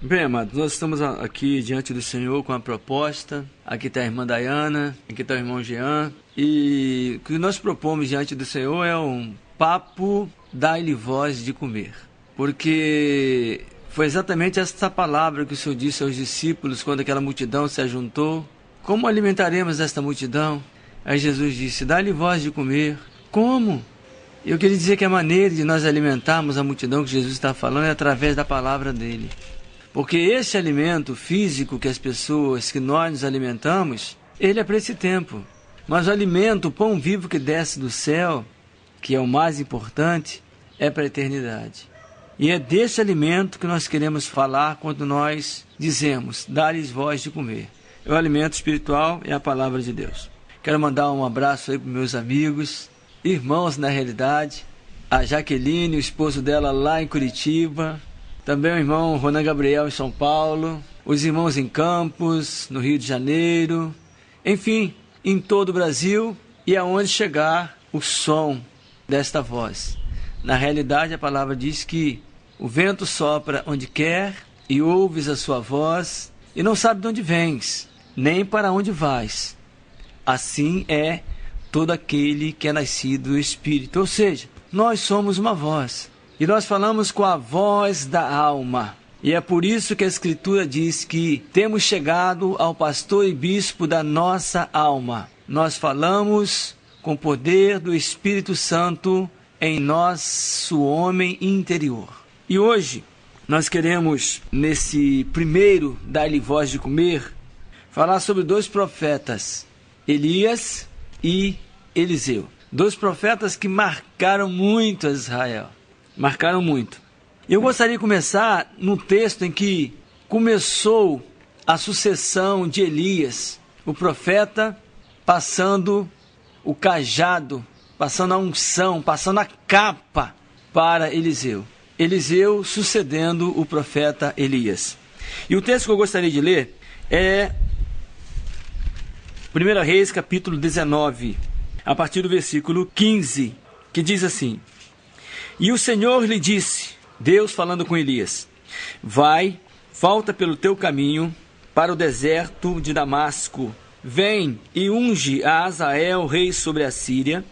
Bem, amados, nós estamos aqui diante do Senhor com a proposta. Aqui está a irmã Dayana, aqui está o irmão Jean. E o que nós propomos diante do Senhor é um papo, dai-lhe voz de comer. Porque foi exatamente essa palavra que o Senhor disse aos discípulos quando aquela multidão se ajuntou. Como alimentaremos esta multidão? Aí Jesus disse, dai-lhe voz de comer. Como? Eu queria dizer que a maneira de nós alimentarmos a multidão que Jesus está falando é através da palavra dele. Porque esse alimento físico que as pessoas, que nós nos alimentamos, ele é para esse tempo. Mas o alimento, o pão vivo que desce do céu, que é o mais importante, é para a eternidade. E é desse alimento que nós queremos falar quando nós dizemos, dá-lhes voz de comer. O alimento espiritual é a palavra de Deus. Quero mandar um abraço aí para meus amigos, irmãos na realidade, a Jaqueline, o esposo dela lá em Curitiba, também o irmão Ronan Gabriel em São Paulo, os irmãos em Campos, no Rio de Janeiro, enfim, em todo o Brasil e aonde chegar o som desta voz. Na realidade, a palavra diz que o vento sopra onde quer e ouves a sua voz e não sabe de onde vens, nem para onde vais. Assim é todo aquele que é nascido do Espírito. Ou seja, nós somos uma voz. E nós falamos com a voz da alma. E é por isso que a Escritura diz que temos chegado ao pastor e bispo da nossa alma. Nós falamos com o poder do Espírito Santo em nosso homem interior. E hoje nós queremos, nesse primeiro dar-lhe voz de comer, falar sobre dois profetas, Elias e Eliseu. Dois profetas que marcaram muito Israel. Marcaram muito. Eu gostaria de começar no texto em que começou a sucessão de Elias, o profeta passando o cajado, passando a unção, passando a capa para Eliseu. Eliseu sucedendo o profeta Elias. E o texto que eu gostaria de ler é 1 Reis, capítulo 19, a partir do versículo 15, que diz assim: E o Senhor lhe disse, Deus falando com Elias, vai, volta pelo teu caminho para o deserto de Damasco, vem e unge a Azael, rei sobre a Síria,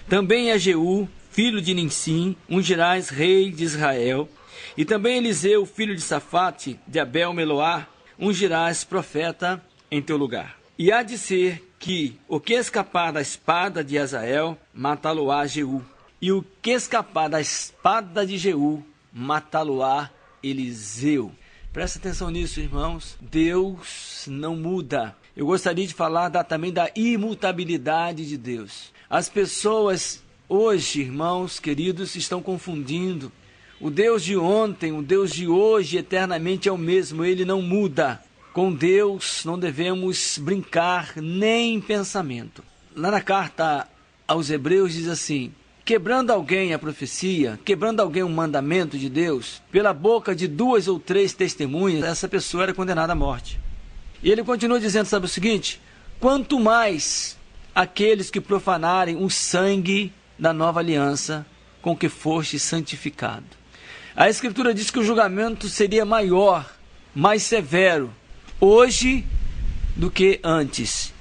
também a Jeú, filho de Ninsim, ungirás rei de Israel, e também Eliseu, filho de Safate, de Abel-Meloá, ungirás profeta em teu lugar. E há de ser que o que escapar da espada de Azael, matá-lo-á Jeú. E o que escapar da espada de Jeú, matá-lo-á Eliseu. Presta atenção nisso, irmãos. Deus não muda. Eu gostaria de falar também da imutabilidade de Deus. As pessoas hoje, irmãos queridos, estão confundindo. O Deus de ontem, o Deus de hoje, eternamente é o mesmo. Ele não muda. Com Deus não devemos brincar nem em pensamento. Lá na carta aos Hebreus diz assim: quebrando alguém a profecia, quebrando alguém um mandamento de Deus, pela boca de 2 ou 3 testemunhas, essa pessoa era condenada à morte. E ele continua dizendo, sabe o seguinte? Quanto mais aqueles que profanarem o sangue da nova aliança com que foste santificado. A Escritura diz que o julgamento seria maior, mais severo, hoje do que antes.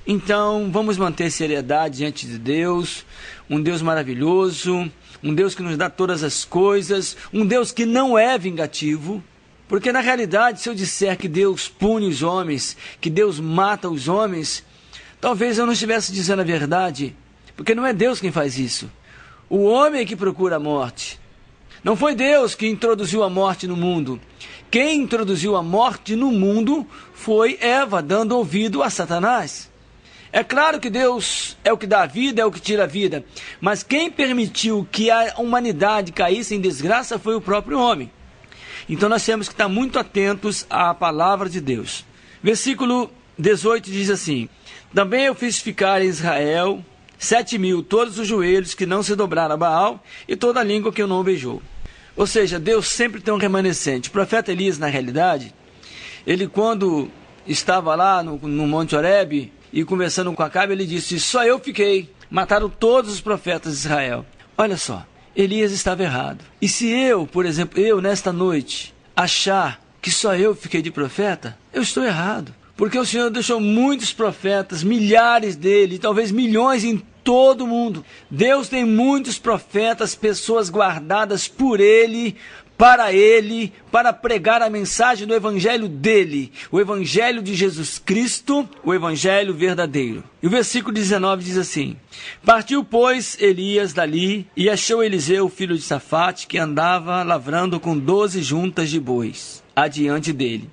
Então, vamos manter seriedade diante de Deus, um Deus maravilhoso, um Deus que nos dá todas as coisas, um Deus que não é vingativo, porque na realidade, se eu disser que Deus pune os homens, que Deus mata os homens, talvez eu não estivesse dizendo a verdade, porque não é Deus quem faz isso. O homem é que procura a morte. Não foi Deus que introduziu a morte no mundo. Quem introduziu a morte no mundo foi Eva, dando ouvido a Satanás. É claro que Deus é o que dá a vida, é o que tira a vida. Mas quem permitiu que a humanidade caísse em desgraça foi o próprio homem. Então nós temos que estar muito atentos à palavra de Deus. Versículo 18 diz assim: também eu fiz ficar em Israel 7.000 todos os joelhos que não se dobraram a Baal e toda a língua que eu não beijou. Ou seja, Deus sempre tem um remanescente. O profeta Elias, na realidade, ele quando estava lá no Monte Horebe e conversando com Acabe, ele disse: só eu fiquei. Mataram todos os profetas de Israel. Olha só, Elias estava errado. E se eu, por exemplo, nesta noite, achar que só eu fiquei de profeta? Eu estou errado. Porque o Senhor deixou muitos profetas, milhares dele, talvez milhões em todo o mundo. Deus tem muitos profetas, pessoas guardadas por ele, para pregar a mensagem do evangelho dele, o evangelho de Jesus Cristo, o evangelho verdadeiro. E o versículo 19 diz assim: Partiu, pois, Elias dali, e achou Eliseu, filho de Safate, que andava lavrando com 12 juntas de bois adiante dele.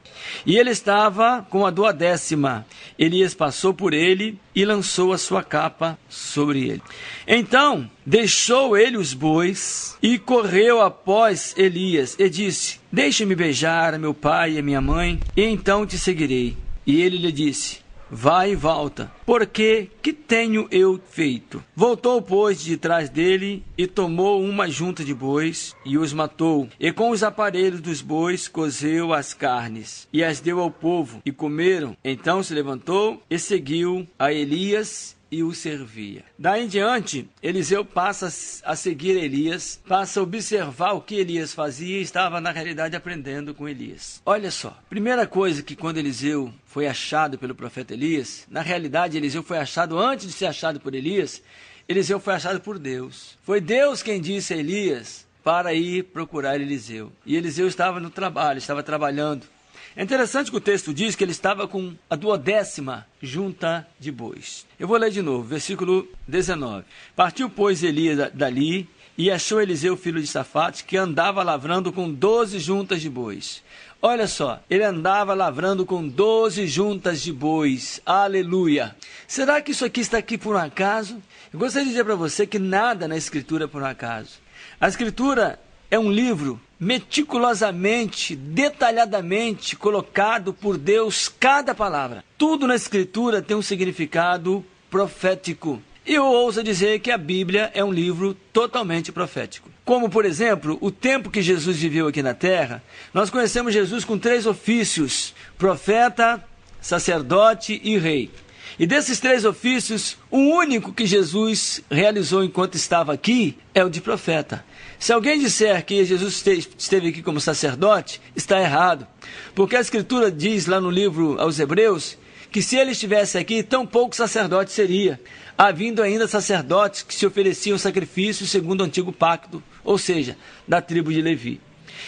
E ele estava com a 12ª. Elias passou por ele e lançou a sua capa sobre ele. Então deixou ele os bois e correu após Elias e disse: Deixe-me beijar a meu pai e a minha mãe, e então te seguirei. E ele lhe disse: Vai e volta, porque que tenho eu feito? Voltou, pois, de trás dele e tomou uma junta de bois e os matou. E com os aparelhos dos bois cozeu as carnes e as deu ao povo e comeram. Então se levantou e seguiu a Elias e o servia. Daí em diante, Eliseu passa a seguir Elias, passa a observar o que Elias fazia e estava, na realidade, aprendendo com Elias. Olha só, primeira coisa que quando Eliseu foi achado pelo profeta Elias, na realidade, Eliseu foi achado antes de ser achado por Elias, Eliseu foi achado por Deus. Foi Deus quem disse a Elias para ir procurar Eliseu. E Eliseu estava no trabalho, estava trabalhando. É interessante que o texto diz que ele estava com a 12ª junta de bois. Eu vou ler de novo, versículo 19. Partiu, pois, Elias dali e achou Eliseu, filho de Safate, que andava lavrando com 12 juntas de bois. Olha só, ele andava lavrando com 12 juntas de bois. Aleluia! Será que isso aqui está aqui por um acaso? Eu gostaria de dizer para você que nada na Escritura é por um acaso. A Escritura é um livro meticulosamente, detalhadamente colocado por Deus, cada palavra. Tudo na Escritura tem um significado profético. E eu ouso dizer que a Bíblia é um livro totalmente profético. Como, por exemplo, o tempo que Jesus viveu aqui na Terra, nós conhecemos Jesus com 3 ofícios: profeta, sacerdote e rei. E desses 3 ofícios, o único que Jesus realizou enquanto estava aqui é o de profeta. Se alguém disser que Jesus esteve aqui como sacerdote, está errado. Porque a Escritura diz lá no livro aos Hebreus que se ele estivesse aqui, tão pouco sacerdote seria, havendo ainda sacerdotes que se ofereciam sacrifícios segundo o antigo pacto, ou seja, da tribo de Levi.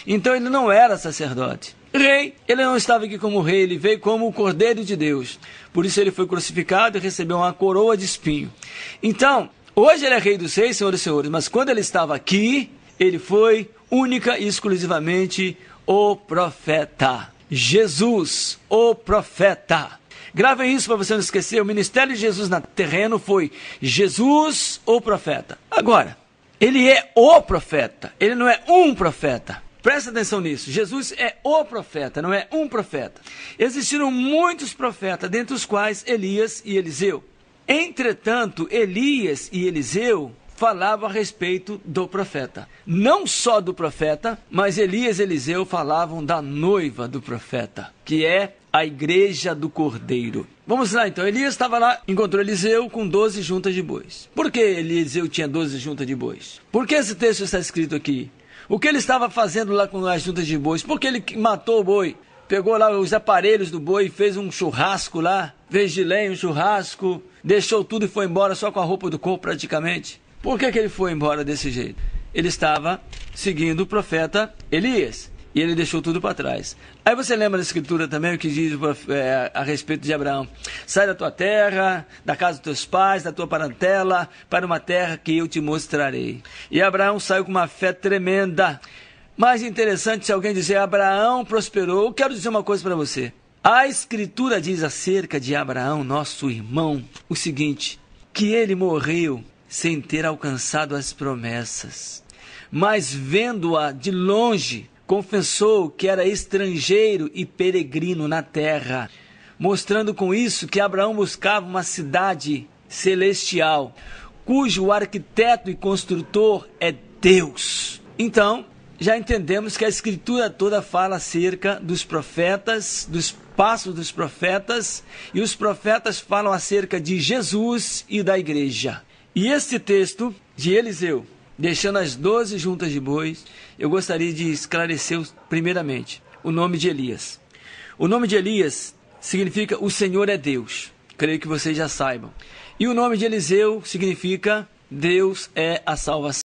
Então ele não era sacerdote. Rei, ele não estava aqui como rei, ele veio como o Cordeiro de Deus. Por isso ele foi crucificado e recebeu uma coroa de espinho. Então, hoje ele é rei dos reis, senhor dos senhores, mas quando ele estava aqui, ele foi única e exclusivamente o profeta. Jesus, o profeta. Gravem isso para você não esquecer. O ministério de Jesus no terreno foi Jesus, o profeta. Agora, ele é o profeta. Ele não é um profeta. Presta atenção nisso. Jesus é o profeta, não é um profeta. Existiram muitos profetas, dentre os quais Elias e Eliseu. Entretanto, Elias e Eliseu falavam a respeito do profeta. Não só do profeta, mas Elias e Eliseu falavam da noiva do profeta, que é a igreja do Cordeiro. Vamos lá então, Elias estava lá, encontrou Eliseu com 12 juntas de bois. Por que Eliseu tinha 12 juntas de bois? Por que esse texto está escrito aqui? O que ele estava fazendo lá com as juntas de bois? Por que ele matou o boi? Pegou lá os aparelhos do boi, fez um churrasco lá, fez de lenha um churrasco, deixou tudo e foi embora só com a roupa do corpo praticamente. Por que ele foi embora desse jeito? Ele estava seguindo o profeta Elias e ele deixou tudo para trás. Aí você lembra da Escritura também o que diz a respeito de Abraão: sai da tua terra, da casa dos teus pais, da tua parentela, para uma terra que eu te mostrarei. E Abraão saiu com uma fé tremenda. Mais interessante, se alguém dizer Abraão prosperou, eu quero dizer uma coisa para você. A Escritura diz acerca de Abraão, nosso irmão, o seguinte: que ele morreu sem ter alcançado as promessas, mas vendo-a de longe, confessou que era estrangeiro e peregrino na terra, mostrando com isso que Abraão buscava uma cidade celestial, cujo arquiteto e construtor é Deus. Então, já entendemos que a Escritura toda fala acerca dos profetas, dos passos dos profetas, e os profetas falam acerca de Jesus e da igreja. E este texto de Eliseu, deixando as 12 juntas de bois, eu gostaria de esclarecer primeiramente. o nome de Elias. O nome de Elias significa o Senhor é Deus. Creio que vocês já saibam. E o nome de Eliseu significa Deus é a salvação.